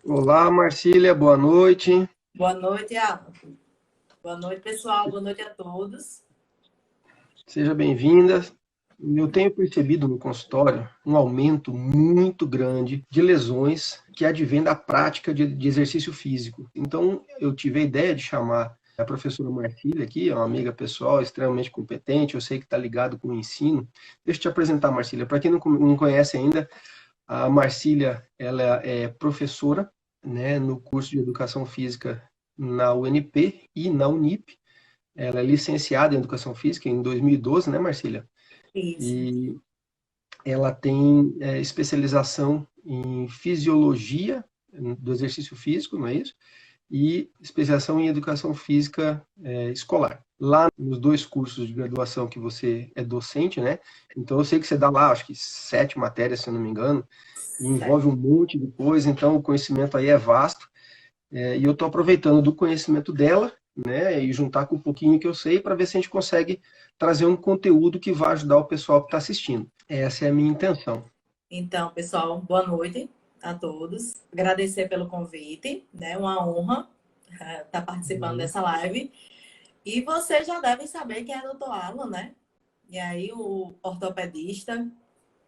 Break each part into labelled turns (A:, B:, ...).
A: Olá, Marcília, boa noite.
B: Boa noite, Alan. Boa noite, pessoal. Boa noite a todos.
A: Seja bem-vinda. Eu tenho percebido no consultório um aumento muito grande de lesões que advém da prática de exercício físico. Então, eu tive a ideia de chamar a professora Marcília aqui, é uma amiga pessoal extremamente competente, eu sei que está ligado com o ensino. Deixa eu te apresentar, Marcília. Para quem não conhece ainda, a Marcília, ela é professora, né, no curso de Educação Física na UNP e na Unip. Ela é licenciada em Educação Física em 2012, né, Marcília?
B: Isso.
A: E ela tem especialização em Fisiologia do Exercício Físico, não é isso? E especialização em Educação Física Escolar. Lá nos dois cursos de graduação que você é docente, né? Então eu sei que você dá lá, acho que 7 matérias, se eu não me engano, e envolve
B: Certo.
A: um monte de coisa, então o conhecimento aí é vasto. E eu estou aproveitando do conhecimento dela, né, e juntar com um pouquinho que eu sei para ver se a gente consegue trazer um conteúdo que vai ajudar o pessoal que está assistindo. Essa é a minha intenção.
B: Então, pessoal, boa noite a todos. Agradecer pelo convite, né? Uma honra estar participando
A: Uhum.
B: dessa live. E vocês já devem saber quem é o Dr. Alan, né? E aí, o ortopedista,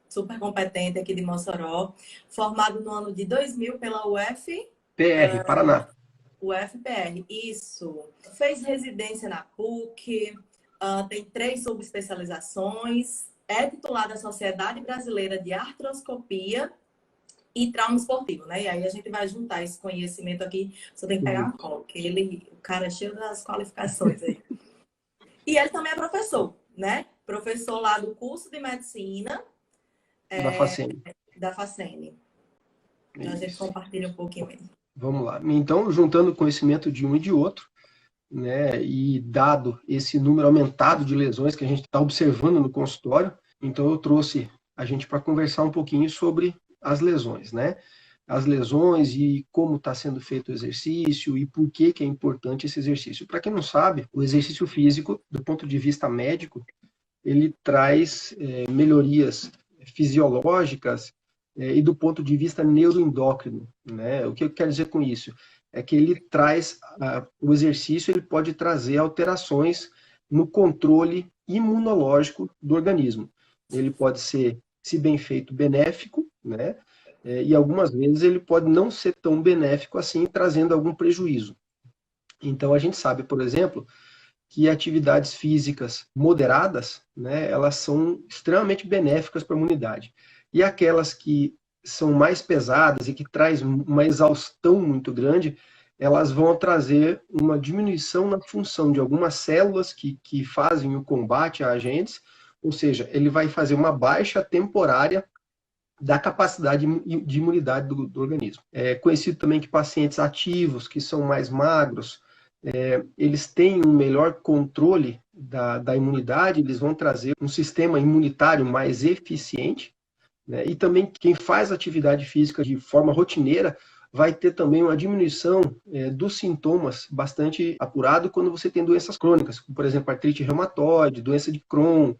B: super competente aqui de Mossoró, formado no ano de 2000 pela
A: PR, Paraná.
B: UFPR. Isso. Fez residência na PUC, tem 3 subespecializações, é titular da Sociedade Brasileira de Artroscopia e Trauma Esportivo, né? E aí a gente vai juntar esse conhecimento aqui. Só tem que pegar
A: Sim,
B: uma cola, porque o cara é cheio das qualificações aí. E ele também é professor, né? Professor lá do curso de medicina
A: da Facene.
B: da Facene. A gente
A: Isso.
B: compartilha um pouquinho aí.
A: Vamos lá. Então, juntando o conhecimento de um e de outro, né, e dado esse número aumentado de lesões que a gente está observando no consultório, então eu trouxe a gente para conversar um pouquinho sobre as lesões, né? As lesões e como está sendo feito o exercício e por que, que é importante esse exercício. Para quem não sabe, o exercício físico, do ponto de vista médico, ele traz melhorias fisiológicas e do ponto de vista neuroendócrino, né? O que eu quero dizer com isso? É que ele traz, o exercício ele pode trazer alterações no controle imunológico do organismo. Ele pode ser, se bem feito, benéfico, né? E algumas vezes ele pode não ser tão benéfico assim, trazendo algum prejuízo. Então a gente sabe, por exemplo, que atividades físicas moderadas, né, elas são extremamente benéficas para a imunidade. E aquelas que são mais pesadas e que traz uma exaustão muito grande, elas vão trazer uma diminuição na função de algumas células que fazem o combate a agentes, ou seja, ele vai fazer uma baixa temporária da capacidade de imunidade do organismo. É conhecido também que pacientes ativos, que são mais magros, eles têm um melhor controle da imunidade, eles vão trazer um sistema imunitário mais eficiente, né? E também quem faz atividade física de forma rotineira vai ter também uma diminuição dos sintomas bastante apurado quando você tem doenças crônicas, como, por exemplo, artrite reumatoide, doença de Crohn,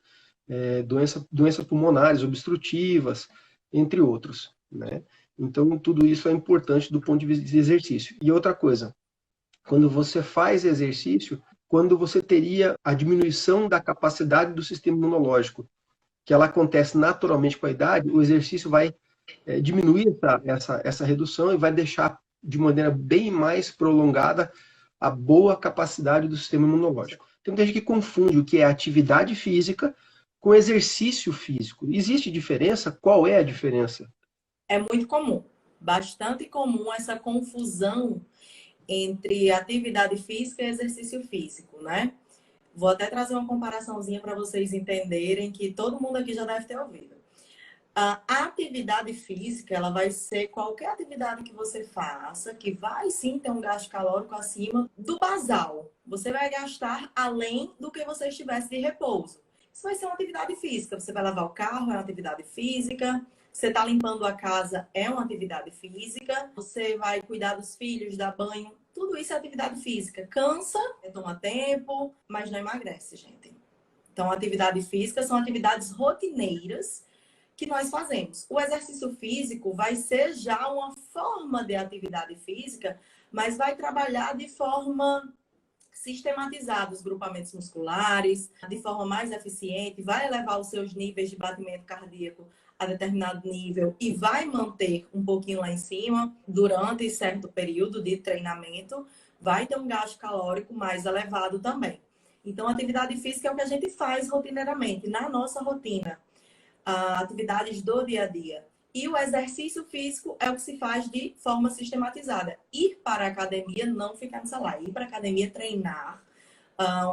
A: doenças pulmonares obstrutivas, entre outros, né? Então, tudo isso é importante do ponto de vista de exercício. E outra coisa, quando você faz exercício, quando você teria a diminuição da capacidade do sistema imunológico, que ela acontece naturalmente com a idade, o exercício vai diminuir essa redução e vai deixar de maneira bem mais prolongada a boa capacidade do sistema imunológico. Tem muita gente que confunde o que é atividade física com exercício físico. Existe diferença? Qual é a diferença?
B: É muito comum, bastante comum essa confusão entre atividade física e exercício físico, né? Vou até trazer uma comparaçãozinha para vocês entenderem que todo mundo aqui já deve ter ouvido. A atividade física, ela vai ser qualquer atividade que você faça, que vai sim ter um gasto calórico acima do basal. Você vai gastar além do que você estivesse de repouso. Isso vai ser uma atividade física. Você vai lavar o carro, é uma atividade física. Você está limpando a casa, é uma atividade física. Você vai cuidar dos filhos, dar banho. Tudo isso é atividade física. Cansa, toma tempo, mas não emagrece, gente. Então, atividade física são atividades rotineiras que nós fazemos. O exercício físico vai ser já uma forma de atividade física, mas vai trabalhar de forma sistematizada os grupamentos musculares, de forma mais eficiente, vai elevar os seus níveis de batimento cardíaco a determinado nível e vai manter um pouquinho lá em cima durante certo período de treinamento, vai ter um gasto calórico mais elevado também. Então, atividade física é o que a gente faz rotineiramente, na nossa rotina, atividades do dia a dia. E o exercício físico é o que se faz de forma sistematizada. Ir para a academia, não ficar no celular. Ir para a academia, treinar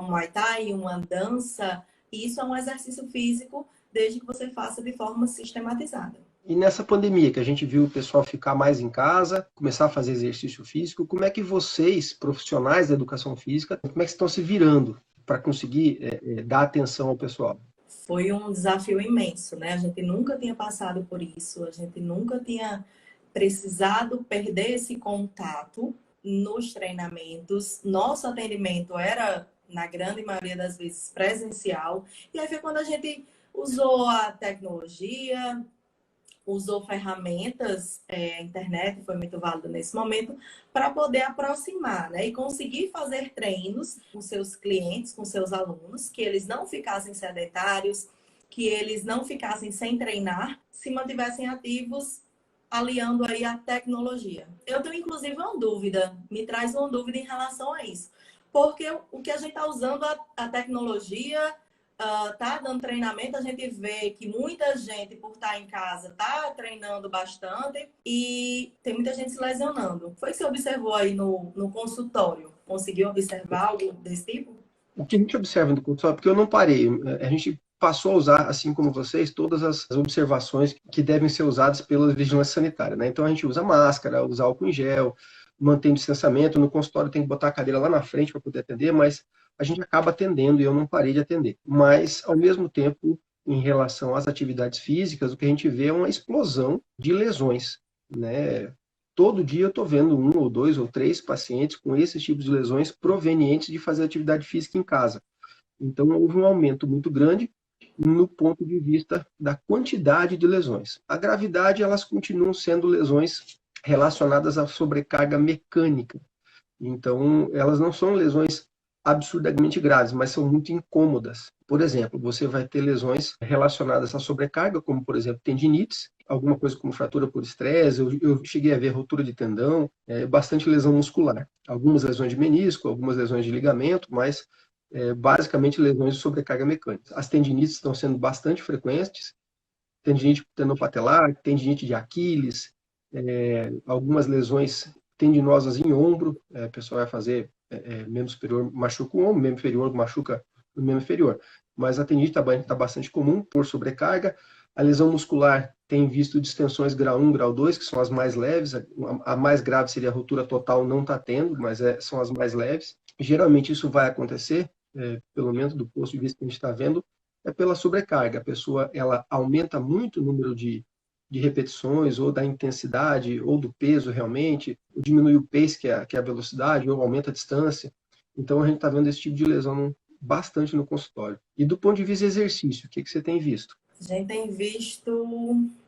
B: um Muay Thai, uma dança. Isso é um exercício físico, desde que você faça de forma sistematizada.
A: E nessa pandemia, que a gente viu o pessoal ficar mais em casa, começar a fazer exercício físico, como é que vocês, profissionais da educação física, como é que estão se virando para conseguir dar atenção ao pessoal?
B: Foi um desafio imenso, né? A gente nunca tinha passado por isso, a gente nunca tinha precisado perder esse contato nos treinamentos. Nosso atendimento era, na grande maioria das vezes, presencial. E aí foi quando a gente usou a tecnologia, usou ferramentas, a internet foi muito válida nesse momento, para poder aproximar, né? E conseguir fazer treinos com seus clientes, com seus alunos, que eles não ficassem sedentários, que eles não ficassem sem treinar, se mantivessem ativos, aliando aí a tecnologia. Eu tenho, inclusive, uma dúvida, me traz uma dúvida em relação a isso. Porque o que a gente está usando, a tecnologia, tá dando treinamento, a gente vê que muita gente, por estar em casa, tá treinando bastante e tem muita gente se lesionando. Foi que você observou aí no consultório? Conseguiu observar algo desse tipo?
A: O que a gente observa no consultório, porque eu não parei, a gente passou a usar, assim como vocês, todas as observações que devem ser usadas pela vigilância sanitária, né? Então a gente usa máscara, usa álcool em gel, mantém distanciamento, no consultório tem que botar a cadeira lá na frente para poder atender, mas a gente acaba atendendo e eu não parei de atender. Mas, ao mesmo tempo, em relação às atividades físicas, o que a gente vê é uma explosão de lesões, né? Todo dia eu estou vendo 1 ou 2 ou 3 pacientes com esses tipos de lesões provenientes de fazer atividade física em casa. Então, houve um aumento muito grande no ponto de vista da quantidade de lesões. A gravidade, elas continuam sendo lesões relacionadas à sobrecarga mecânica. Então, elas não são lesões absurdamente graves, mas são muito incômodas. Por exemplo, você vai ter lesões relacionadas à sobrecarga, como, por exemplo, tendinites, alguma coisa como fratura por estresse, eu cheguei a ver rotura de tendão, bastante lesão muscular. Algumas lesões de menisco, algumas lesões de ligamento, mas basicamente lesões de sobrecarga mecânica. As tendinites estão sendo bastante frequentes, tendinite tendinopatelar, tendinite de Aquiles, algumas lesões tendinosas em ombro, a pessoa vai fazer membro superior machuca o ombro, membro inferior machuca o membro inferior. Mas a tendinite está bastante comum por sobrecarga. A lesão muscular tem visto distensões grau 1, grau 2, que são as mais leves. A mais grave seria a ruptura total, não está tendo, mas são as mais leves. Geralmente isso vai acontecer, pelo menos do ponto de vista que a gente está vendo, é pela sobrecarga. A pessoa ela aumenta muito o número de repetições, ou da intensidade, ou do peso realmente, ou diminui o pace, que é a velocidade, ou aumenta a distância. Então a gente está vendo esse tipo de lesão bastante no consultório. E do ponto de vista de exercício, o que você tem visto?
B: A gente tem visto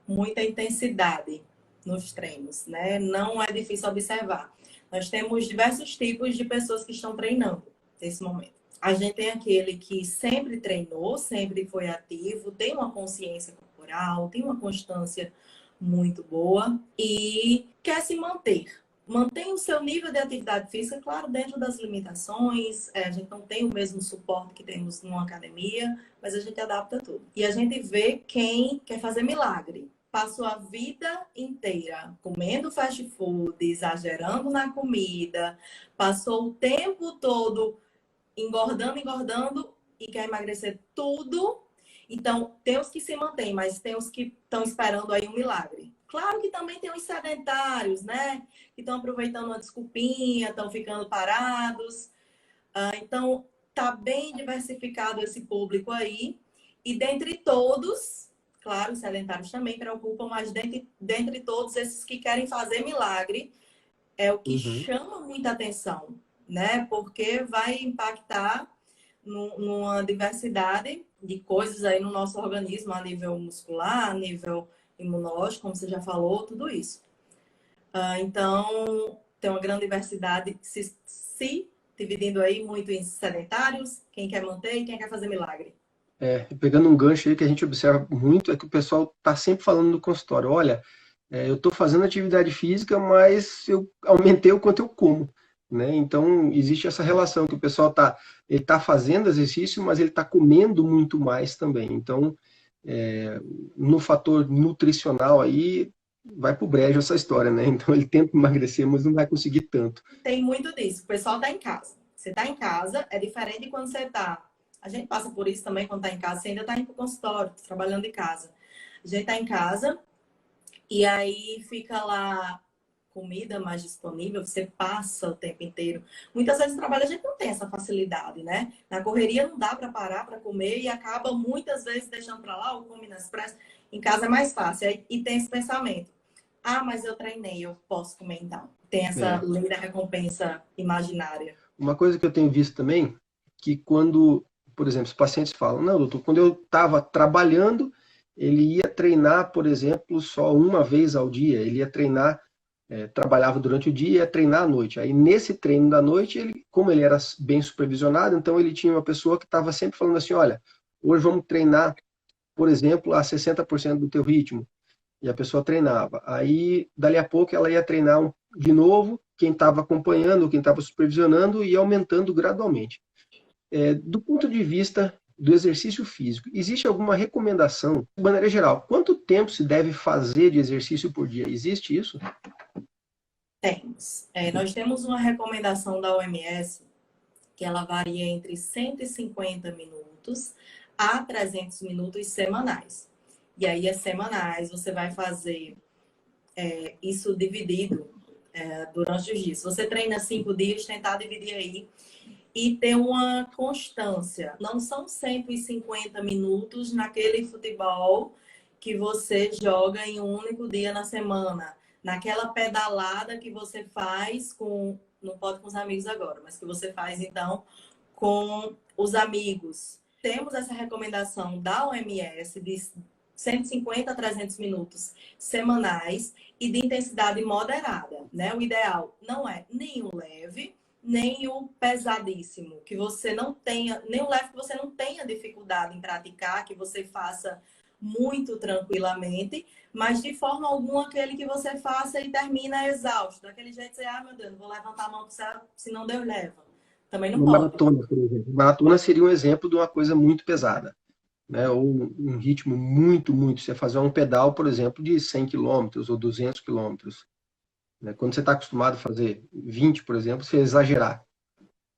B: muita intensidade nos treinos, né? Não é difícil observar. Nós temos diversos tipos de pessoas que estão treinando nesse momento. A gente tem aquele que sempre treinou, sempre foi ativo, tem uma consciência corporal, tem uma constância muito boa e quer se manter. Mantém o seu nível de atividade física, claro, dentro das limitações. A gente não tem o mesmo suporte que temos numa academia, mas a gente adapta tudo. E a gente vê quem quer fazer milagre. Passou a vida inteira comendo fast food, exagerando na comida, passou o tempo todo engordando e quer emagrecer tudo. Então, tem os que se mantêm, mas tem os que estão esperando aí um milagre. Claro que também tem os sedentários, né? Que estão aproveitando uma desculpinha, estão ficando parados. Então, tá bem diversificado esse público aí. E dentre todos, claro, os sedentários também preocupam, mas dentre todos esses que querem fazer milagre, é o que chama muita atenção, né? Porque vai impactar numa diversidade de coisas aí no nosso organismo, a nível muscular, a nível imunológico, como você já falou, tudo isso. Então, tem uma grande diversidade se dividindo aí muito em sedentários, quem quer manter e quem quer fazer milagre.
A: Pegando um gancho aí que a gente observa muito, é que o pessoal está sempre falando no consultório, olha, eu estou fazendo atividade física, mas eu aumentei o quanto eu como, né? Então, existe essa relação que o pessoal ele tá fazendo exercício, mas ele está comendo muito mais também. Então, no fator nutricional aí, vai pro brejo essa história, né? Então, ele tenta emagrecer, mas não vai conseguir tanto.
B: Tem muito disso. O pessoal está em casa. Você está em casa, é diferente de quando você está. A gente passa por isso também quando está em casa. Você ainda está indo para o consultório, trabalhando de casa. A gente está em casa e aí fica lá comida mais disponível, você passa o tempo inteiro. Muitas vezes no trabalho a gente não tem essa facilidade, né? Na correria não dá para parar para comer e acaba muitas vezes deixando para lá ou come nas pressas. Em casa é mais fácil. E tem esse pensamento. Ah, mas eu treinei, eu posso comer então. Tem essa
A: É.
B: lei da recompensa imaginária.
A: Uma coisa que eu tenho visto também, que quando, por exemplo, os pacientes falam, não, doutor, quando eu estava trabalhando, ele ia treinar, por exemplo, só uma vez ao dia, ele ia treinar, trabalhava durante o dia e ia treinar à noite. Aí nesse treino da noite, como ele era bem supervisionado, então ele tinha uma pessoa que estava sempre falando assim, olha, hoje vamos treinar, por exemplo, a 60% do teu ritmo. E a pessoa treinava. Aí, dali a pouco, ela ia treinar de novo, quem estava acompanhando, quem estava supervisionando, e aumentando gradualmente. Do ponto de vista do exercício físico, existe alguma recomendação, de maneira geral, quanto tempo se deve fazer de exercício por dia? Existe isso?
B: Temos. Nós temos uma recomendação da OMS que ela varia entre 150 minutos a 300 minutos semanais. E aí, as semanais, você vai fazer isso dividido durante os dias. Se você treina 5 dias, tentar dividir aí e ter uma constância. Não são 150 minutos naquele futebol que você joga em um único dia na semana. Naquela pedalada que você faz com... Não pode com os amigos agora, mas que você faz, então, com os amigos. Temos essa recomendação da OMS de 150 a 300 minutos semanais e de intensidade moderada, né? O ideal não é nem o leve, nem o pesadíssimo, que você não tenha, nem o leve que você não tenha dificuldade em praticar, que você faça muito tranquilamente, mas de forma alguma aquele que você faça e termina exausto, daquele jeito você, meu Deus, não vou levantar a mão para você, senão Deus leva. Também não
A: Uma
B: pode.
A: maratona, por exemplo. Maratona seria um exemplo de uma coisa muito pesada, né? Ou um ritmo muito. Você fazer um pedal, por exemplo, de 100 quilômetros ou 200 quilômetros. Né? Quando você está acostumado a fazer 20, por exemplo, você exagerar.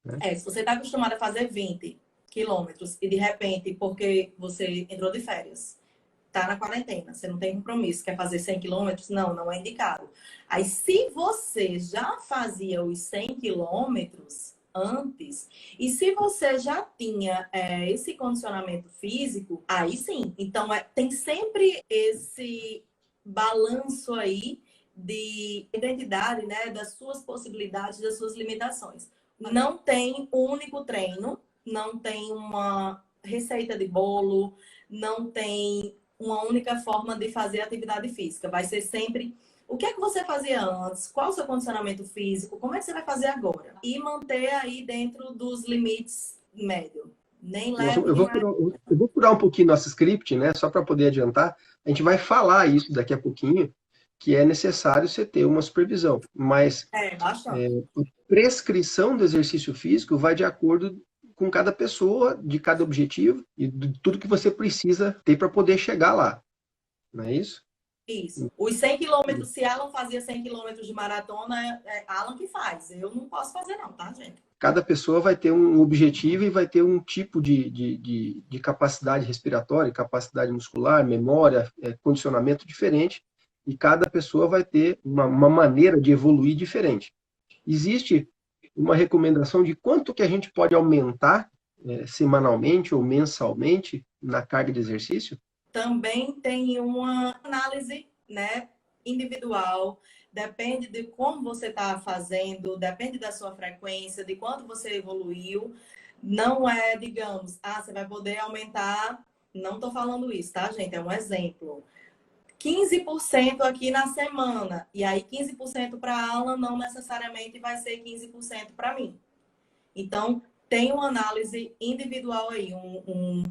A: Né?
B: Se você está acostumado a fazer 20 quilômetros e de repente, porque você entrou de férias, tá na quarentena, você não tem compromisso, quer fazer 100 quilômetros, não é indicado. Aí, se você já fazia os 100 quilômetros antes, e se você já tinha esse condicionamento físico, aí sim. Então, tem sempre esse balanço aí de identidade, né, das suas possibilidades, das suas limitações. Não tem um único treino, não tem uma receita de bolo, não tem uma única forma de fazer atividade física. Vai ser sempre o que é que você fazia antes, qual o seu condicionamento físico, como é que você vai fazer agora? E manter aí dentro dos limites médio. Nem leve, nem mais.
A: Eu vou furar um pouquinho nosso script, né? Só para poder adiantar. A gente vai falar isso daqui a pouquinho, que é necessário você ter uma supervisão. Mas
B: Bastante.
A: a prescrição do exercício físico vai de acordo com cada pessoa, de cada objetivo e de tudo que você precisa ter para poder chegar lá. Não é isso?
B: Isso. Os 100 quilômetros, se Alan fazia 100 quilômetros de maratona, é Alan que faz. Eu não posso fazer não, tá, gente?
A: Cada pessoa vai ter um objetivo e vai ter um tipo de capacidade respiratória, capacidade muscular, memória, condicionamento diferente, e cada pessoa vai ter uma maneira de evoluir diferente. Existe uma recomendação de quanto que a gente pode aumentar semanalmente ou mensalmente na carga de exercício?
B: Também tem uma análise, né, individual, depende de como você está fazendo, depende da sua frequência, de quanto você evoluiu, Não é, digamos, você vai poder aumentar, não estou falando isso, tá, gente? É um exemplo. 15% aqui na semana. E aí 15% para a Alan não necessariamente vai ser 15% para mim. Então, tem uma análise individual aí, um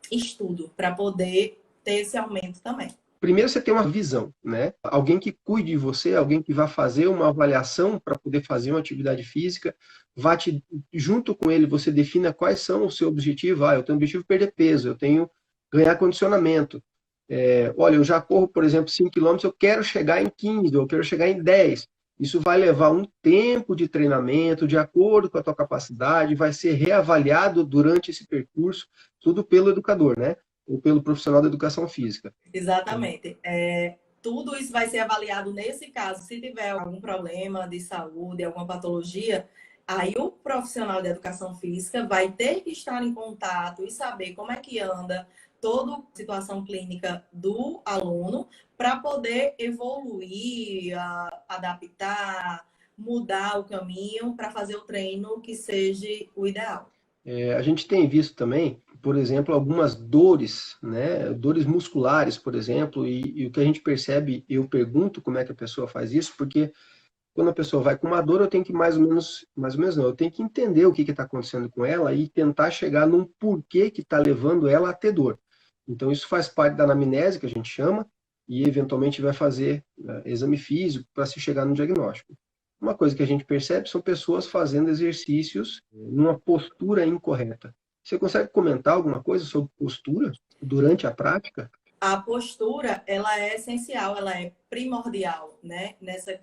B: estudo para poder ter esse aumento também.
A: Primeiro você tem uma visão, né? Alguém que cuide de você, alguém que vá fazer uma avaliação para poder fazer uma atividade física, junto com ele você defina quais são o seu objetivo. Eu tenho o objetivo de perder peso, eu tenho ganhar condicionamento. Olha, eu já corro, por exemplo, 5 quilômetros, eu quero chegar em 15, eu quero chegar em 10. Isso vai levar um tempo de treinamento, de acordo com a tua capacidade, vai ser reavaliado durante esse percurso, tudo pelo educador, né? Ou pelo profissional da educação física.
B: Exatamente. Tudo isso vai ser avaliado nesse caso. Se tiver algum problema de saúde, alguma patologia, aí o profissional de educação física vai ter que estar em contato e saber como é que anda toda a situação clínica do aluno para poder evoluir, adaptar, mudar o caminho para fazer o treino que seja o ideal.
A: A gente tem visto também, por exemplo, algumas dores, né? Dores musculares, por exemplo, e o que a gente percebe, eu pergunto como é que a pessoa faz isso, porque quando a pessoa vai com uma dor, eu tenho que mais ou menos não, eu tenho que entender o que está acontecendo com ela e tentar chegar num porquê que está levando ela a ter dor. Então, isso faz parte da anamnese, que a gente chama, e eventualmente vai fazer exame físico para se chegar no diagnóstico. Uma coisa que a gente percebe são pessoas fazendo exercícios numa postura incorreta. Você consegue comentar alguma coisa sobre postura durante a prática?
B: A postura, ela é essencial, ela é primordial, né?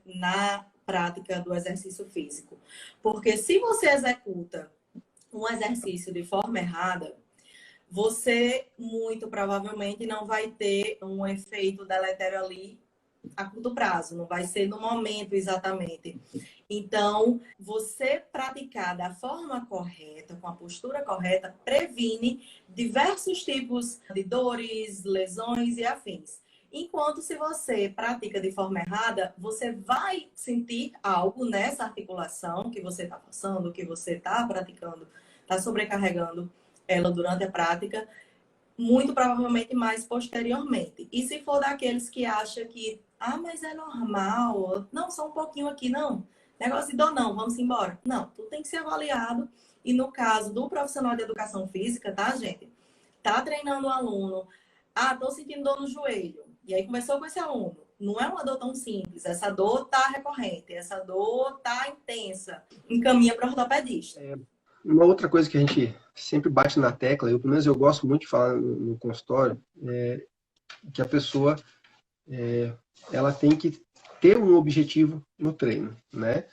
B: Na prática do exercício físico. Porque se você executa um exercício de forma errada, você muito provavelmente não vai ter um efeito deletério ali a curto prazo, não vai ser no momento exatamente. Então, você praticar da forma correta, com a postura correta, previne diversos tipos de dores, lesões e afins. Enquanto se você pratica de forma errada, você vai sentir algo nessa articulação que você está passando, que você está praticando, está sobrecarregando ela durante a prática, muito provavelmente mais posteriormente. E se for daqueles que acham que, mas é normal, não, só um pouquinho aqui, não, negócio de dor não, vamos embora. Não, tudo tem que ser avaliado. E no caso do profissional de educação física, tá, gente? Tá treinando o aluno, tô sentindo dor no joelho. E aí começou com esse aluno. Não é uma dor tão simples, essa dor tá recorrente, essa dor tá intensa. Encaminha para o ortopedista.
A: Uma outra coisa que a gente sempre bate na tecla, pelo menos eu gosto muito de falar no consultório, que a pessoa ela tem que ter um objetivo no treino, né?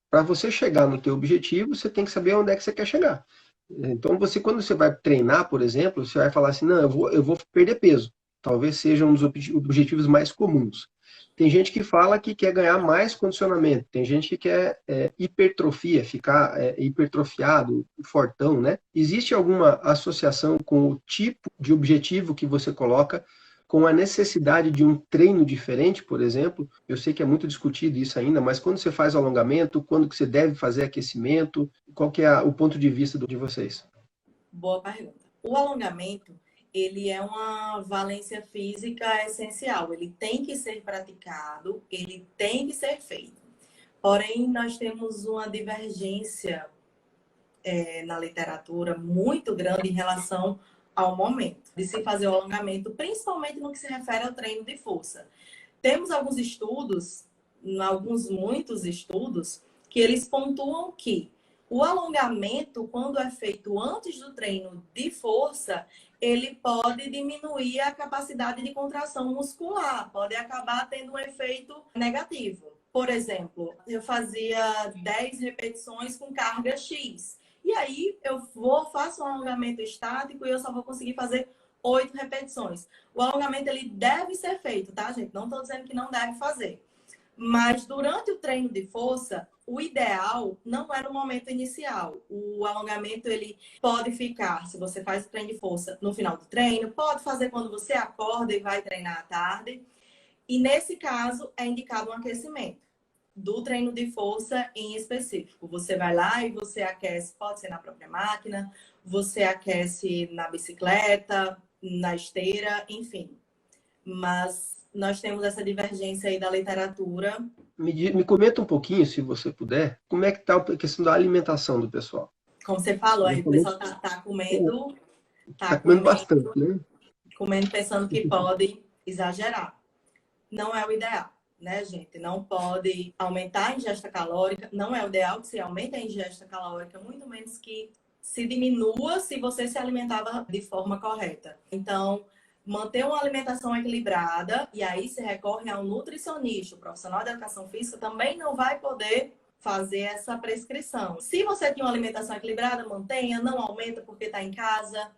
A: Para você chegar no teu objetivo, você tem que saber onde é que você quer chegar. Então, quando você vai treinar, por exemplo, você vai falar assim, não, eu vou perder peso. Talvez seja um dos objetivos mais comuns. Tem gente que fala que quer ganhar mais condicionamento. Tem gente que quer hipertrofia, ficar hipertrofiado, fortão, né? Existe alguma associação com o tipo de objetivo que você coloca com a necessidade de um treino diferente, por exemplo? Eu sei que é muito discutido isso ainda, mas quando você faz alongamento, quando que você deve fazer aquecimento? Qual que é o ponto de vista de vocês?
B: Boa pergunta. O alongamento, ele é uma valência física essencial. Ele tem que ser praticado, ele tem que ser feito. Porém, nós temos uma divergência na literatura muito grande em relação ao momento de se fazer o alongamento, principalmente no que se refere ao treino de força. Temos alguns estudos, muitos estudos, que eles pontuam que o alongamento, quando é feito antes do treino de força, ele pode diminuir a capacidade de contração muscular, pode acabar tendo um efeito negativo. Por exemplo, eu fazia 10 repetições com carga X. E aí eu faço um alongamento estático e eu só vou conseguir fazer 8 repetições. O alongamento ele deve ser feito, tá, gente? Não estou dizendo que não deve fazer. Mas durante o treino de força, o ideal não é no momento inicial. O alongamento ele pode ficar, se você faz o treino de força no final do treino, pode fazer quando você acorda e vai treinar à tarde. E nesse caso é indicado um aquecimento. do treino de força em específico. Você vai lá e você aquece, pode ser na própria máquina, você aquece na bicicleta, na esteira, enfim. Mas nós temos essa divergência aí da literatura.
A: Me comenta um pouquinho, se você puder, como é que está a questão da alimentação do pessoal?
B: Como você falou, aí o pessoal
A: Tá comendo bastante, né?
B: comendo pensando que pode exagerar. Não é o ideal, né, gente? Não pode aumentar a ingesta calórica. Não é o ideal que se aumente a ingesta calórica, muito menos que se diminua se você se alimentava de forma correta. Então, manter uma alimentação equilibrada, e aí se recorre a um nutricionista, o profissional de educação física também não vai poder fazer essa prescrição. Se você tem uma alimentação equilibrada, mantenha, não aumenta porque está em casa.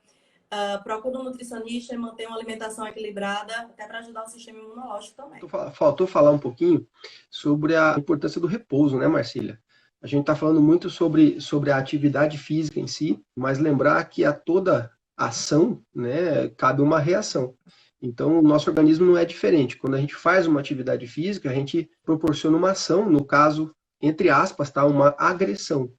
B: Procura um nutricionista e manter uma alimentação equilibrada, até para ajudar o sistema imunológico também.
A: Faltou falar um pouquinho sobre a importância do repouso, né, Marcília? A gente está falando muito sobre a atividade física em si, mas lembrar que a toda ação, né, cabe uma reação. Então, o nosso organismo não é diferente. Quando a gente faz uma atividade física, a gente proporciona uma ação, no caso, entre aspas, tá, uma agressão.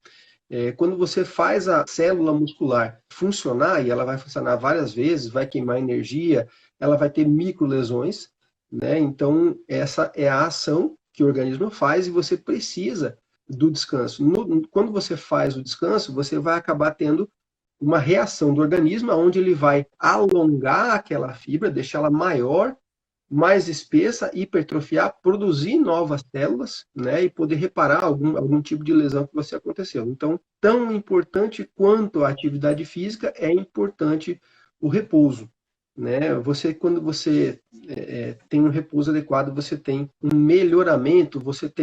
A: Quando você faz a célula muscular funcionar, e ela vai funcionar várias vezes, vai queimar energia, ela vai ter microlesões, né? Então, essa é a ação que o organismo faz e você precisa do descanso. Quando você faz o descanso, você vai acabar tendo uma reação do organismo, onde ele vai alongar aquela fibra, deixá-la maior, mais espessa, hipertrofiar, produzir novas células, né, e poder reparar algum tipo de lesão que você aconteceu. Então, tão importante quanto a atividade física, é importante o repouso. Né? Quando você tem um repouso adequado, você tem um melhoramento, você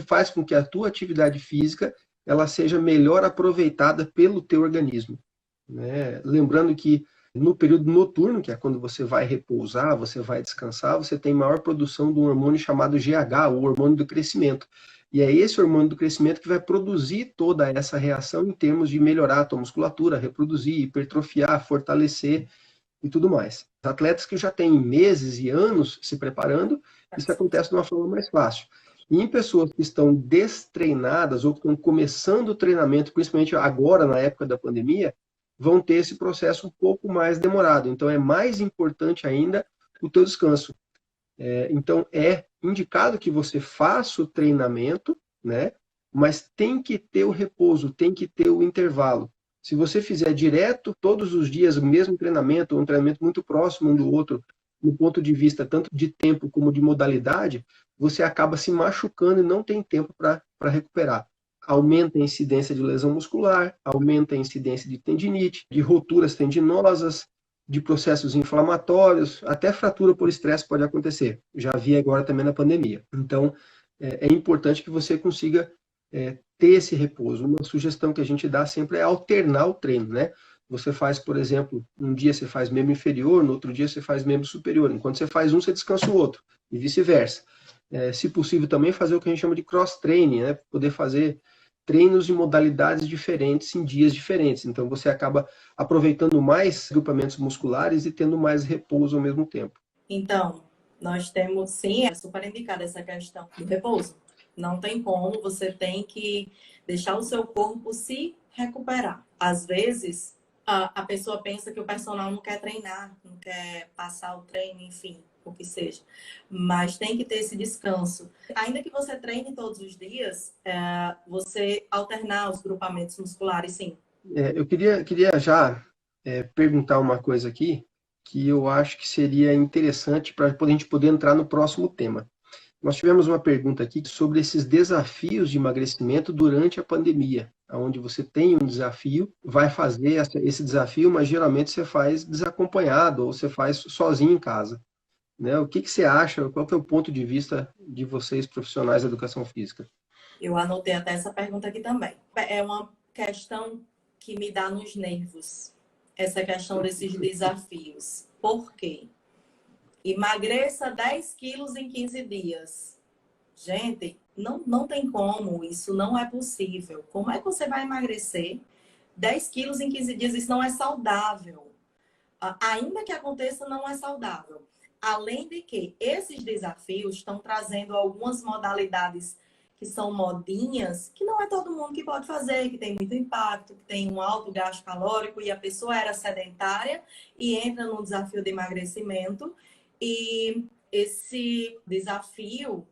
A: faz com que a tua atividade física ela seja melhor aproveitada pelo teu organismo. Né? Lembrando que no período noturno, que é quando você vai repousar, você vai descansar, você tem maior produção de um hormônio chamado GH, o hormônio do crescimento. E é esse hormônio do crescimento que vai produzir toda essa reação em termos de melhorar a tua musculatura, reproduzir, hipertrofiar, fortalecer e tudo mais. Atletas que já têm meses e anos se preparando, isso acontece de uma forma mais fácil. E em pessoas que estão destreinadas ou que estão começando o treinamento, principalmente agora na época da pandemia, vão ter esse processo um pouco mais demorado. Então, é mais importante ainda o teu descanso. Então, é indicado que você faça o treinamento, né? Mas tem que ter o repouso, tem que ter o intervalo. Se você fizer direto, todos os dias, o mesmo treinamento, um treinamento muito próximo um do outro, no ponto de vista tanto de tempo como de modalidade, você acaba se machucando e não tem tempo para recuperar. Aumenta a incidência de lesão muscular, aumenta a incidência de tendinite, de roturas tendinosas, de processos inflamatórios, até fratura por estresse pode acontecer. Já vi agora também na pandemia. Então, é importante que você consiga ter esse repouso. Uma sugestão que a gente dá sempre é alternar o treino, né? Você faz, por exemplo, um dia você faz membro inferior, no outro dia você faz membro superior. Enquanto você faz um, você descansa o outro, e vice-versa. Se possível, também fazer o que a gente chama de cross-training, né? Poder fazer treinos de modalidades diferentes em dias diferentes. Então, você acaba aproveitando mais agrupamentos musculares e tendo mais repouso ao mesmo tempo.
B: Então, nós temos, sim, é super indicada essa questão do repouso. Não tem como, você tem que deixar o seu corpo se recuperar. Às vezes, a pessoa pensa que o personal não quer treinar, não quer passar o treino, enfim, o que seja. Mas tem que ter esse descanso. Ainda que você treine todos os dias, você alternar os grupamentos musculares, sim.
A: Eu queria já perguntar uma coisa aqui, que eu acho que seria interessante para a gente poder entrar no próximo tema. Nós tivemos uma pergunta aqui sobre esses desafios de emagrecimento durante a pandemia, onde você tem um desafio, vai fazer esse desafio, mas geralmente você faz desacompanhado ou você faz sozinho em casa. Né? O que você acha? Qual que é o ponto de vista de vocês, profissionais da educação física?
B: Eu anotei até essa pergunta aqui também. É uma questão que me dá nos nervos, essa questão desses desafios. Por quê? Emagreça 10 quilos em 15 dias. Gente, não tem como, isso não é possível. Como é que você vai emagrecer 10 quilos em 15 dias? Isso não é saudável. Ainda que aconteça, não é saudável. Além de que esses desafios estão trazendo algumas modalidades que são modinhas, que não é todo mundo que pode fazer, que tem muito impacto, que tem um alto gasto calórico e a pessoa era sedentária e entra no desafio de emagrecimento. E esse desafio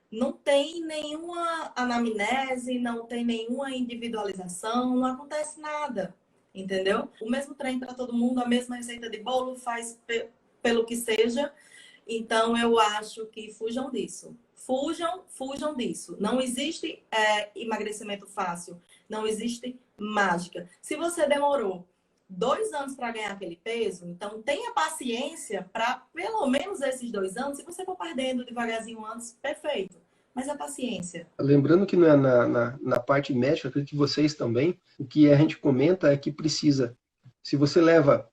B: não tem nenhuma anamnese, não tem nenhuma individualização, não acontece nada, entendeu? O mesmo treino para todo mundo, a mesma receita de bolo, faz pelo que seja. Então, eu acho que fujam disso. Fujam disso. Não existe emagrecimento fácil, não existe mágica. Se você demorou 2 anos para ganhar aquele peso, então tenha paciência para pelo menos esses 2 anos. Se você for perdendo devagarzinho antes, perfeito. Mas a paciência.
A: Lembrando que não é na parte médica, acredito que vocês também, o que a gente comenta é que precisa, se você leva,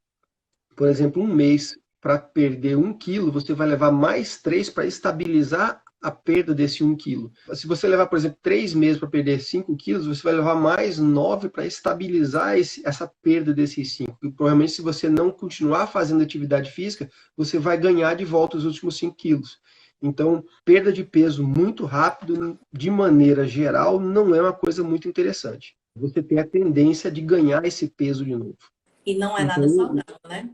A: por exemplo, 1 mês para perder 1 quilo, você vai levar mais 3 para estabilizar a perda desse 1 quilo. Se você levar, por exemplo, 3 meses para perder 5 quilos, você vai levar mais 9 para estabilizar essa perda desses 5. E provavelmente, se você não continuar fazendo atividade física, você vai ganhar de volta os últimos 5 quilos. Então, perda de peso muito rápido, de maneira geral, não é uma coisa muito interessante. Você tem a tendência de ganhar esse peso de novo.
B: E não é nada saudável, né?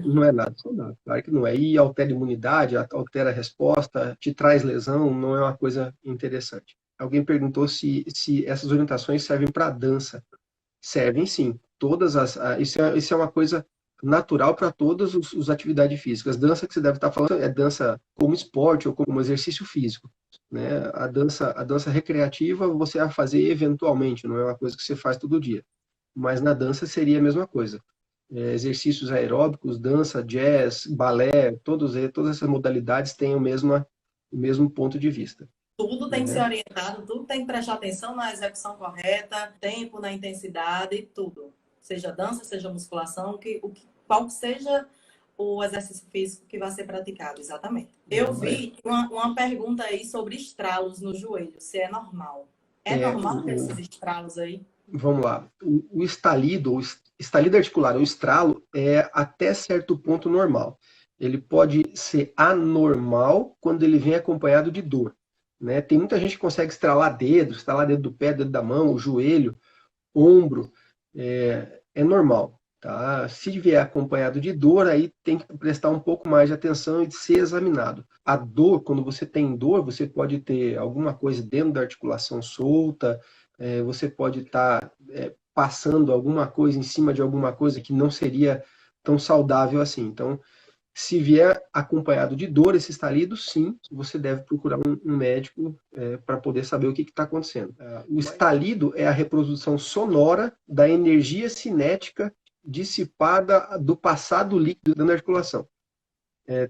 A: Não é nada saudável, claro que não é. E altera a imunidade, altera a resposta, te traz lesão, não é uma coisa interessante. Alguém perguntou se essas orientações servem para dança. Servem sim. Isso é uma coisa natural para todas as atividades físicas. Dança que você deve estar falando é dança como esporte ou como exercício físico, né? A dança recreativa você vai fazer eventualmente, não é uma coisa que você faz todo dia. Mas na dança seria a mesma coisa. Exercícios aeróbicos, dança, jazz, balé, todas essas modalidades têm o mesmo ponto de vista.
B: Tudo tem que ser orientado, tudo tem que prestar atenção na execução correta, tempo, na intensidade, tudo. Seja dança, seja musculação, qual seja o exercício físico que vai ser praticado, exatamente. Eu vi uma pergunta aí sobre estralos no joelho, se é normal. É normal ter esses estralos aí?
A: Vamos lá. O estalido articular, o estralo, é até certo ponto normal. Ele pode ser anormal quando ele vem acompanhado de dor. Né? Tem muita gente que consegue estralar dedo do pé, dedo da mão, o joelho, ombro. É normal. Tá? Se vier acompanhado de dor, aí tem que prestar um pouco mais de atenção e de ser examinado. A dor, quando você tem dor, você pode ter alguma coisa dentro da articulação solta, você pode estar passando alguma coisa em cima de alguma coisa que não seria tão saudável assim. Então, se vier acompanhado de dor esse estalido, sim, você deve procurar um médico para poder saber o que está acontecendo. O estalido é a reprodução sonora da energia cinética dissipada do passado líquido da articulação.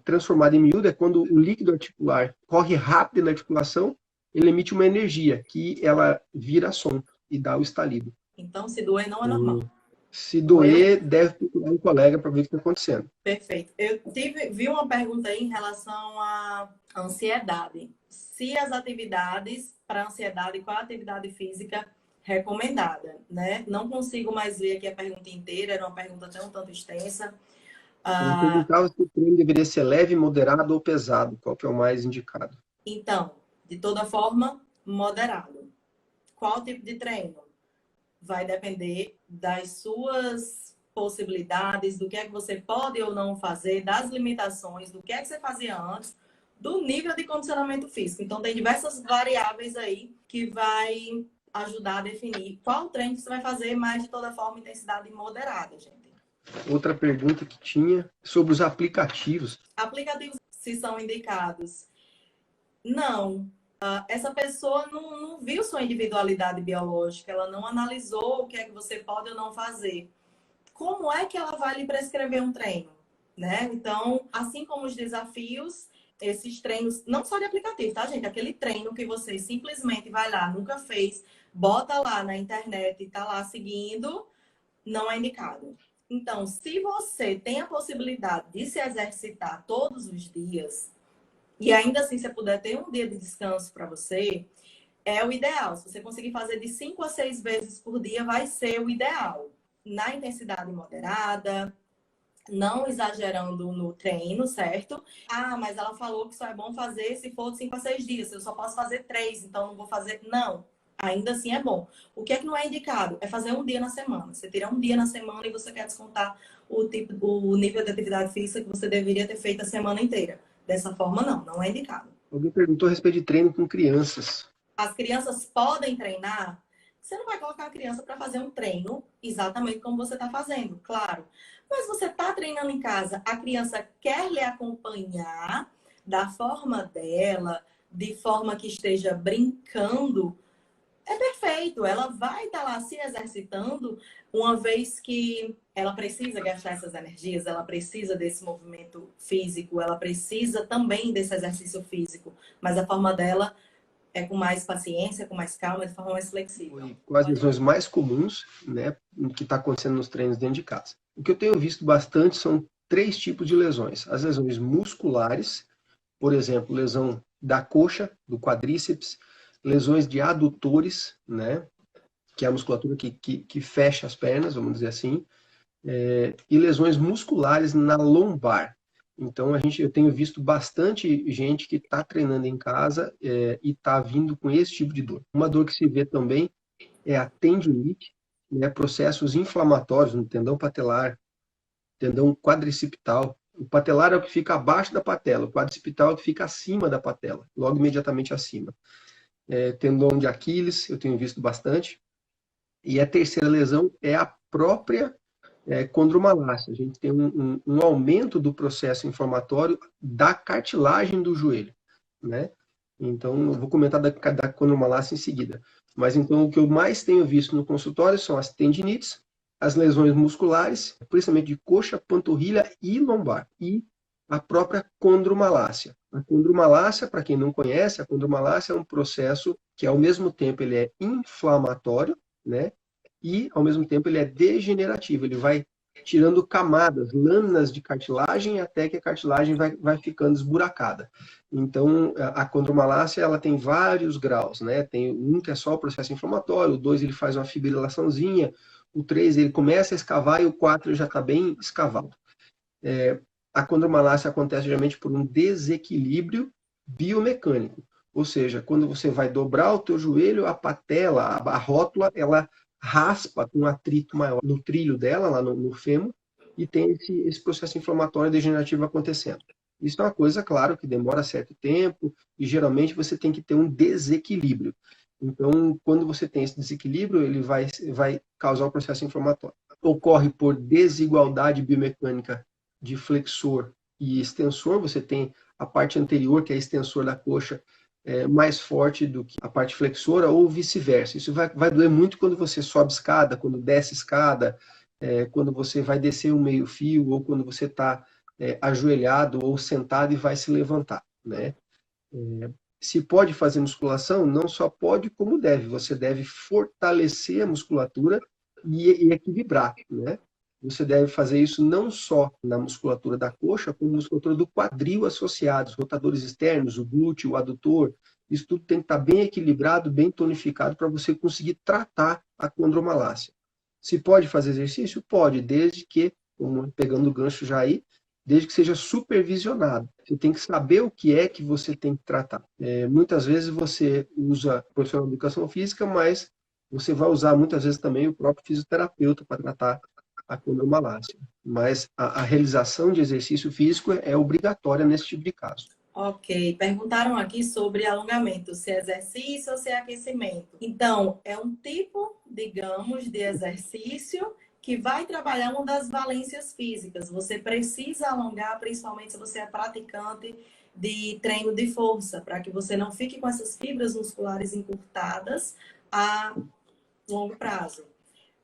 A: Transformado em miúdo é quando o líquido articular corre rápido na articulação, ele emite uma energia que ela vira som e dá o estalido.
B: Então, se doer, não é normal.
A: Se doer, deve procurar um colega para ver o que está acontecendo.
B: Perfeito. Eu vi uma pergunta aí em relação à ansiedade. Se as atividades para ansiedade, qual a atividade física recomendada, né? Não consigo mais ver aqui a pergunta inteira, era uma pergunta até um tanto extensa.
A: Eu perguntava se o treino deveria ser leve, moderado ou pesado, qual que é o mais indicado?
B: Então, de toda forma, moderado. Qual tipo de treino? Vai depender das suas possibilidades, do que é que você pode ou não fazer, das limitações, do que é que você fazia antes, do nível de condicionamento físico. Então, tem diversas variáveis aí que vai ajudar a definir qual treino que você vai fazer, mas de toda forma, intensidade moderada, gente.
A: Outra pergunta que tinha sobre os aplicativos.
B: Aplicativos, se são indicados? Não. Essa pessoa não viu sua individualidade biológica, ela não analisou o que é que você pode ou não fazer. Como é que ela vai lhe prescrever um treino? Né? Então, assim como os desafios, esses treinos, não só de aplicativo, tá, gente? Aquele treino que você simplesmente vai lá, nunca fez, bota lá na internet e tá lá seguindo, não é indicado. Então, se você tem a possibilidade de se exercitar todos os dias, e ainda assim você puder ter um dia de descanso para você, é o ideal. Se você conseguir fazer de 5 a 6 vezes por dia, vai ser o ideal. Na intensidade moderada, não exagerando no treino, certo? Ah, mas ela falou que só é bom fazer se for de 5 a 6 dias. Eu só posso fazer 3, então não vou fazer. Não, ainda assim é bom. O que é que não é indicado? É fazer um dia na semana. Você tira um dia na semana e você quer descontar o nível de atividade física que você deveria ter feito a semana inteira. Dessa forma, não, não é indicado.
A: Alguém perguntou a respeito de treino com crianças.
B: As crianças podem treinar. Você não vai colocar a criança para fazer um treino exatamente como você está fazendo, claro. Mas você está treinando em casa, a criança quer lhe acompanhar da forma dela, de forma que esteja brincando, é perfeito. Ela vai estar lá se exercitando, uma vez que ela precisa gastar essas energias, ela precisa desse movimento físico, ela precisa também desse exercício físico, mas a forma dela é com mais paciência, com mais calma, de forma mais flexível.
A: Foi com as lesões mais comuns, né, que está acontecendo nos treinos dentro de casa. O que eu tenho visto bastante são 3 tipos de lesões. As lesões musculares, por exemplo, lesão da coxa, do quadríceps, lesões de adutores, né, que é a musculatura que fecha as pernas, vamos dizer assim, e lesões musculares na lombar. Então, eu tenho visto bastante gente que está treinando em casa e está vindo com esse tipo de dor. Uma dor que se vê também é a tendinite, né, processos inflamatórios no tendão patelar, tendão quadricipital. O patelar é o que fica abaixo da patela, o quadricipital é o que fica acima da patela, logo imediatamente acima. Tendão de Aquiles, eu tenho visto bastante. E a terceira lesão é a própria condromalácia. A gente tem um aumento do processo inflamatório da cartilagem do joelho, né? Então, eu vou comentar da condromalácia em seguida. Mas, então, o que eu mais tenho visto no consultório são as tendinites, as lesões musculares, principalmente de coxa, panturrilha e lombar, e a própria condromalácia. A condromalácia, para quem não conhece, a condromalácia é um processo que, ao mesmo tempo, ele é inflamatório, né? E, ao mesmo tempo, ele é degenerativo. Ele vai tirando camadas, lâminas de cartilagem, até que a cartilagem vai ficando esburacada. Então, a condromalácia, ela tem vários graus, né? Tem um que é só o processo inflamatório, o 2 ele faz uma fibrilaçãozinha, o 3 ele começa a escavar e o 4 já está bem escavado. A condromalácia acontece geralmente por um desequilíbrio biomecânico. Ou seja, quando você vai dobrar o teu joelho, a patela, a rótula, ela raspa com um atrito maior no trilho dela, lá no fêmur, e tem esse processo inflamatório degenerativo acontecendo. Isso é uma coisa, claro, que demora certo tempo, e geralmente você tem que ter um desequilíbrio. Então, quando você tem esse desequilíbrio, ele vai causar o processo inflamatório. Ocorre por desigualdade biomecânica de flexor e extensor. Você tem a parte anterior, que é a extensor da coxa, mais forte do que a parte flexora, ou vice-versa. Isso vai doer muito quando você sobe escada, quando desce escada, quando você vai descer um meio-fio, ou quando você está ajoelhado ou sentado e vai se levantar, né? Se pode fazer musculação, não só pode, como deve. Você deve fortalecer a musculatura e equilibrar, né? Você deve fazer isso não só na musculatura da coxa, como na musculatura do quadril associados, rotadores externos, o glúteo, o adutor. Isso tudo tem que estar bem equilibrado, bem tonificado para você conseguir tratar a condromalácia. Se pode fazer exercício? Pode, desde que, pegando o gancho já aí, desde que seja supervisionado. Você tem que saber o que é que você tem que tratar. Muitas vezes você usa profissional de educação física, mas você vai usar muitas vezes também o próprio fisioterapeuta para tratar a condromalácia. Mas a realização de exercício físico é obrigatória nesse tipo de caso.
B: Ok, perguntaram aqui sobre alongamento, se é exercício ou se é aquecimento. Então, é um tipo, digamos, de exercício que vai trabalhar uma das valências físicas. Você precisa alongar, principalmente se você é praticante de treino de força, para que você não fique com essas fibras musculares encurtadas a longo prazo.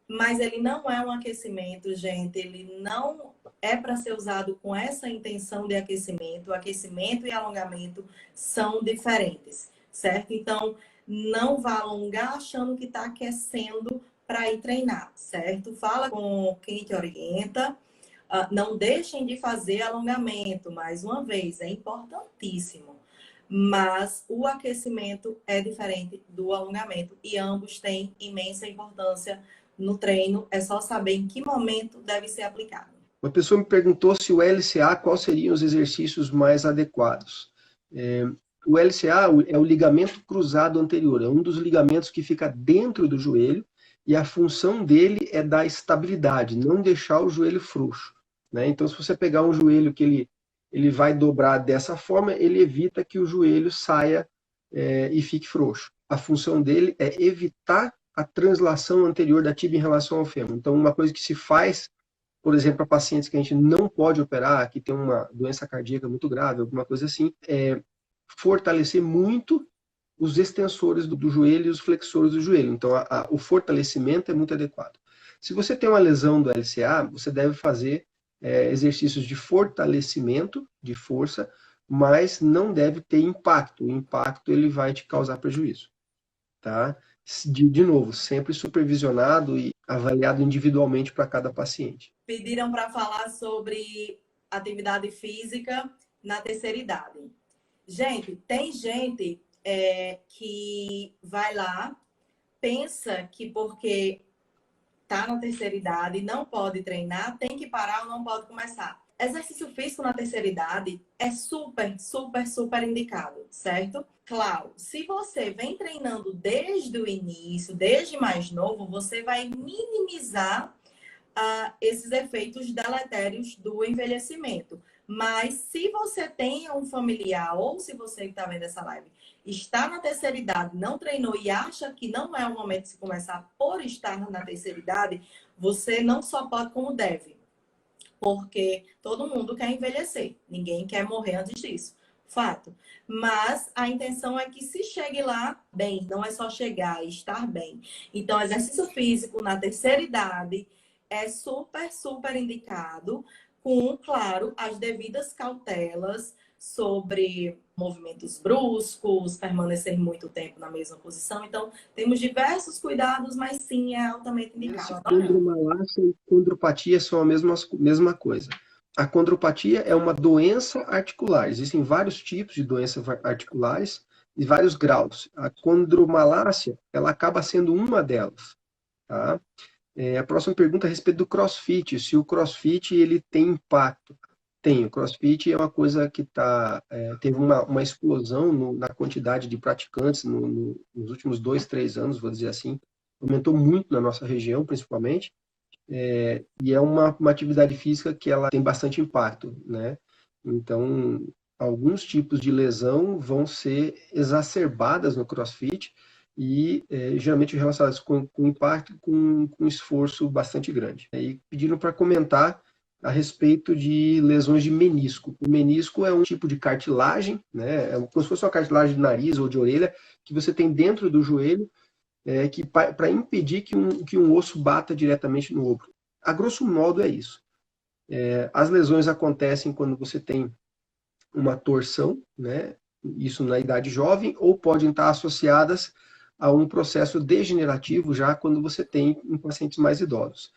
B: Mas ele não é um aquecimento, gente. Ele não é para ser usado com essa intenção de aquecimento. O aquecimento e alongamento são diferentes, certo? Então, não vá alongar achando que está aquecendo para ir treinar, certo? Fala com quem te orienta. Não deixem de fazer alongamento, mais uma vez, é importantíssimo. Mas o aquecimento é diferente do alongamento e ambos têm imensa importância no treino. É só saber em que momento deve ser aplicado.
A: Uma pessoa me perguntou se o LCA, quais seriam os exercícios mais adequados. O LCA é o ligamento cruzado anterior, é um dos ligamentos que fica dentro do joelho e a função dele é dar estabilidade, não deixar o joelho frouxo, né? Então, se você pegar um joelho que ele vai dobrar dessa forma, ele evita que o joelho saia e fique frouxo. A função dele é evitar a translação anterior da tíbia em relação ao fêmur. Então, uma coisa que se faz, por exemplo, para pacientes que a gente não pode operar, que tem uma doença cardíaca muito grave, alguma coisa assim, é fortalecer muito os extensores do joelho e os flexores do joelho. Então, o fortalecimento é muito adequado. Se você tem uma lesão do LCA, você deve fazer exercícios de fortalecimento, de força, mas não deve ter impacto. O impacto ele vai te causar prejuízo. Tá? De novo, sempre supervisionado e avaliado individualmente para cada paciente.
B: Pediram para falar sobre atividade física na terceira idade. Gente, tem gente que vai lá, pensa que porque está na terceira idade, não pode treinar, tem que parar ou não pode começar. Exercício físico na terceira idade é super, super, super indicado, certo? Claro, se você vem treinando desde o início, desde mais novo, você vai minimizar esses efeitos deletérios do envelhecimento. Mas se você tem um familiar, ou se você que está vendo essa live, está na terceira idade, não treinou e acha que não é o momento de se começar por estar na terceira idade, você não só pode como deve. Porque todo mundo quer envelhecer. Ninguém quer morrer antes disso. Fato. Mas a intenção é que se chegue lá bem. Não é só chegar e estar bem. Então, exercício físico na terceira idade é super, super indicado. Com, claro, as devidas cautelas sobre movimentos bruscos, permanecer muito tempo na mesma posição. Então, temos diversos cuidados, mas sim, é altamente indicado.
A: Condromalácia e condropatia são a mesma coisa. A condropatia é uma doença articular. Existem vários tipos de doenças articulares e vários graus. A condromalácia, ela acaba sendo uma delas. Tá? A próxima pergunta é a respeito do CrossFit. Se o CrossFit ele tem impacto. Tem. O CrossFit é uma coisa que teve uma explosão na quantidade de praticantes nos últimos 2, 3 anos, vou dizer assim. Aumentou muito na nossa região, principalmente. E é uma atividade física que ela tem bastante impacto, né? Então, alguns tipos de lesão vão ser exacerbadas no CrossFit e geralmente relacionadas com impacto com esforço bastante grande. E pediram para comentar a respeito de lesões de menisco. O menisco é um tipo de cartilagem, né? É como se fosse uma cartilagem de nariz ou de orelha que você tem dentro do joelho, para impedir que um osso bata diretamente no ombro. A grosso modo é isso. As lesões acontecem quando você tem uma torção, né? Isso na idade jovem, ou podem estar associadas a um processo degenerativo já quando você tem em pacientes mais idosos.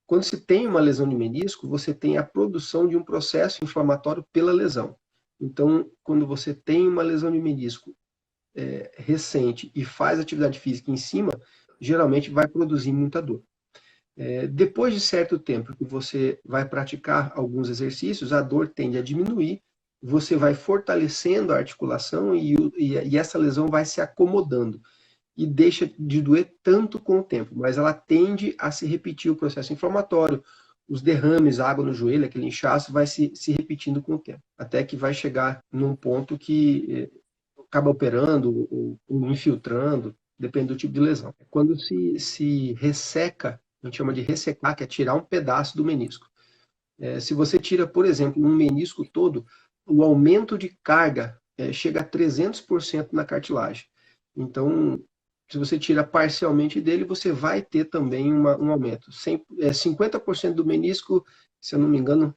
A: Quando se tem uma lesão de menisco, você tem a produção de um processo inflamatório pela lesão. Então, quando você tem uma lesão de menisco recente e faz atividade física em cima, geralmente vai produzir muita dor. Depois de certo tempo que você vai praticar alguns exercícios, a dor tende a diminuir, você vai fortalecendo a articulação e essa lesão vai se acomodando e deixa de doer tanto com o tempo, mas ela tende a se repetir o processo inflamatório, os derrames, a água no joelho, aquele inchaço vai se repetindo com o tempo, até que vai chegar num ponto que acaba operando ou infiltrando, depende do tipo de lesão. Quando se resseca, a gente chama de ressecar, que é tirar um pedaço do menisco. Se você tira, por exemplo, um menisco todo, o aumento de carga chega a 300% na cartilagem. Então, se você tira parcialmente dele, você vai ter também um aumento. 50% do menisco, se eu não me engano,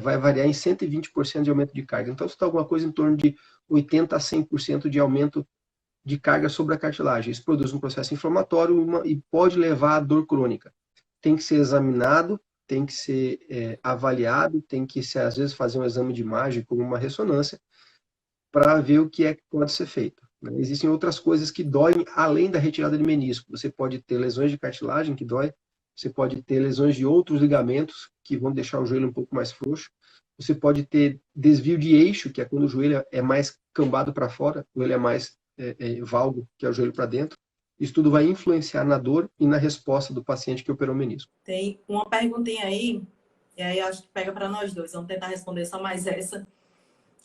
A: vai variar em 120% de aumento de carga. Então, você está alguma coisa em torno de 80% a 100% de aumento de carga sobre a cartilagem. Isso produz um processo inflamatório e pode levar à dor crônica. Tem que ser examinado, tem que ser avaliado, tem que, às vezes, fazer um exame de imagem, como uma ressonância, para ver o que pode ser feito. Existem outras coisas que doem além da retirada de menisco. Você pode ter lesões de cartilagem que dói você pode ter lesões de outros ligamentos, que vão deixar o joelho um pouco mais frouxo. Você pode ter desvio de eixo, que é quando o joelho é mais cambado para fora, o joelho é mais valgo, que é o joelho para dentro. Isso tudo vai influenciar na dor e na resposta do paciente que operou o menisco.
B: Tem uma perguntinha aí, e aí acho que pega para nós dois. Vamos tentar responder só mais essa.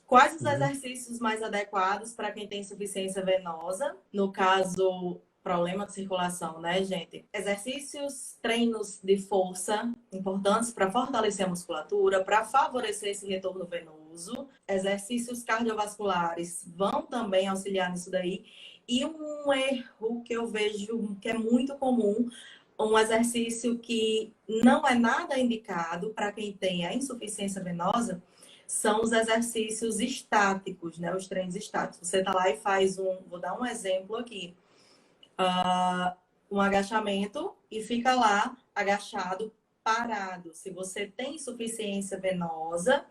B: Quais os exercícios mais adequados para quem tem insuficiência venosa? No caso, problema de circulação, né, gente? Exercícios, treinos de força importantes para fortalecer a musculatura, para favorecer esse retorno venoso. Exercícios cardiovasculares vão também auxiliar nisso daí. E um erro que eu vejo que é muito comum, um exercício que não é nada indicado para quem tem a insuficiência venosa, são os exercícios estáticos, né? Os treinos estáticos. Você tá lá e faz vou dar um exemplo aqui, um agachamento e fica lá agachado, parado. Se você tem insuficiência venosa,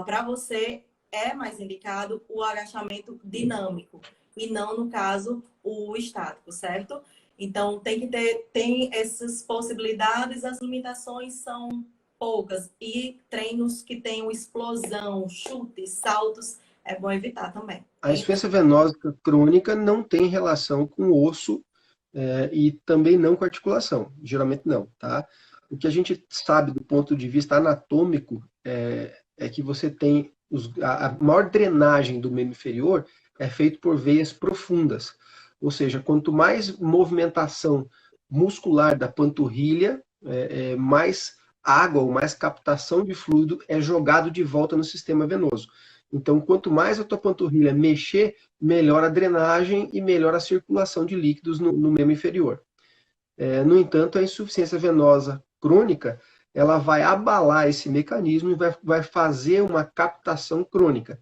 B: para você é mais indicado o agachamento dinâmico e não, no caso, o estático, certo? Então, tem essas possibilidades, as limitações são poucas. E treinos que tenham explosão, chutes, saltos, é bom evitar também.
A: A insuficiência venosa crônica não tem relação com o osso e também não com a articulação. Geralmente não, tá? O que a gente sabe do ponto de vista anatômico é que você tem a maior drenagem do membro inferior é feito por veias profundas. Ou seja, quanto mais movimentação muscular da panturrilha, mais água ou mais captação de fluido é jogado de volta no sistema venoso. Então, quanto mais a tua panturrilha mexer, melhor a drenagem e melhor a circulação de líquidos no membro inferior. No entanto, a insuficiência venosa crônica, ela vai abalar esse mecanismo e vai fazer uma captação crônica.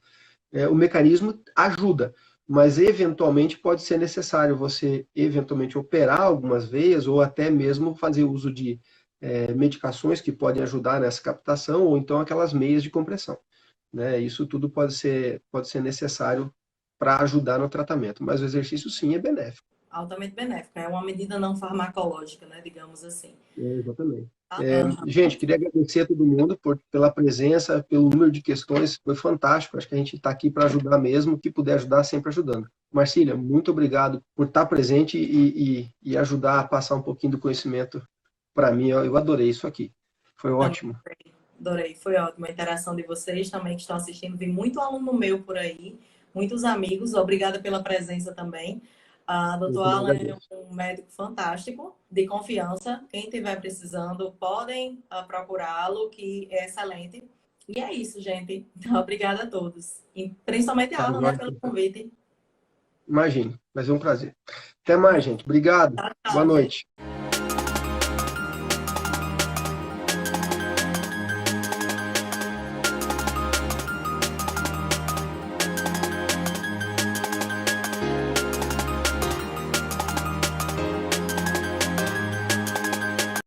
A: O mecanismo ajuda, mas eventualmente pode ser necessário você eventualmente operar algumas veias ou até mesmo fazer uso de medicações que podem ajudar nessa captação ou então aquelas meias de compressão. Né? Isso tudo pode ser necessário para ajudar no tratamento, mas o exercício sim é benéfico.
B: Altamente benéfico, é uma medida não farmacológica, né, digamos assim.
A: Exatamente. Gente, queria agradecer a todo mundo pela presença, pelo número de questões, foi fantástico. Acho que a gente está aqui para ajudar mesmo, o que puder ajudar, sempre ajudando. Marcília, muito obrigado por estar presente e ajudar a passar um pouquinho do conhecimento para mim. Eu adorei isso aqui, foi ótimo.
B: Adorei, foi ótimo a interação de vocês também que estão assistindo. Vi muito aluno meu por aí, muitos amigos. Obrigada pela presença também. Dr. Alan é um médico fantástico, de confiança. Quem estiver precisando, podem procurá-lo, que é excelente. E é isso, gente. Obrigada a todos. E principalmente a Alan, né, pelo convite.
A: Imagine, vai ser um prazer. Até mais, gente. Obrigado. Boa noite.